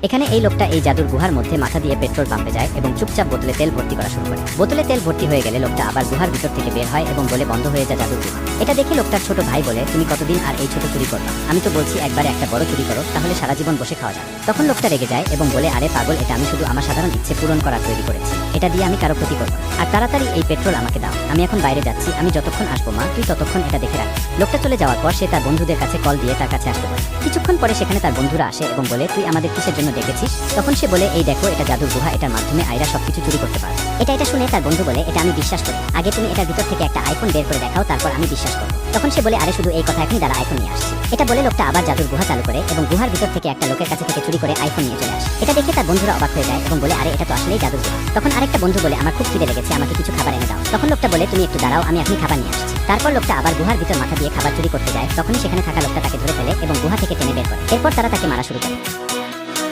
এখানে এই লোকটা এই জাদুর গুহার মধ্যে মাথা দিয়ে পেট্রোল পাম্পে যায় এবং চুপচাপ বোতলে তেল ভর্তি করা শুরু করে। বোতলে তেল ভর্তি হয়ে গেলে লোকটা আবার গুহার ভিতর থেকে বের হয় এবং বলে বন্ধ হয়ে যা জাদুর গুহা। এটা দেখে লোকটার ছোট ভাই বলে, তুমি কতদিন আর এই ছোট চুরি করবা? আমি তো বলছি একবারে একটা বড় চুরি করো, তাহলে সারা জীবন বসে খাওয়া যাবে। তখন লোকটা রেগে যায় এবং বলে, আরে পাগল, এটা আমি শুধু আমার সাধারণ ইচ্ছে পূরণ করার তৈরি করেছি, এটা দিয়ে আমি কারো ক্ষতি করবো না। আর তাড়াতাড়ি এই পেট্রোল আমাকে দাও, আমি এখন বাইরে যাচ্ছি, আমি যতক্ষণ আসবো মা তুই ততক্ষণ এটা দেখে রাখ। লোকটা চলে যাওয়ার পর সে তার বন্ধুদের কাছে কল দিয়ে তার কাছে আসতে বলে। কিছুক্ষণ পরে সেখানে তার বন্ধুরা আসে এবং বলে, তুই আমাদের কিসের জন্য ডেকেছিস? তখন সে বলে, এই দেখো এটা জাদুর গুহা, এটার মাধ্যমে আয়রা সবকিছু চুরি করতে পারে। এটা শুনে তার বন্ধু বলে, এটা আমি বিশ্বাস করি, আগে তুমি এটার ভিতর থেকে একটা আইফোন বের করে দেখাও, তারপর আমি বিশ্বাস করবো। তখন সে বলে, আরে শুধু এই কথা এখনই দাঁড়া, আইফোন নিয়ে আসছি। এটা বলে লোকটা আবার জাদুর গুহা চালু করে এবং গুহার ভিতর থেকে একটা লোকের কাছে থেকে চুরি করে আইফোন নিয়ে চলে আসে। এটা দেখে তার বন্ধুরা অবাক হয়ে যায় এবং বলে, আরে এটা তো আসলেই জাদুর গুহা। তখন আরেকটা বন্ধু বলে, আমার খুব খিদে লেগেছে, আমাকে কিছু খাবার এনে দাও। তখন লোকটা বলে, তুমি একটু দাঁড়াও, আমি এখনই খাবার নিয়ে আসছি। তারপর লোকটা আবার গুহার ভিতর মাথা দিয়ে খাবার চুরি করতে যায়। তখনই সেখানে থাকা লোকটা তাকে ধরে ফেলে এবং গুহা থেকে টেনে বের করে। এরপর তারা তাকে মারা শুরু করে।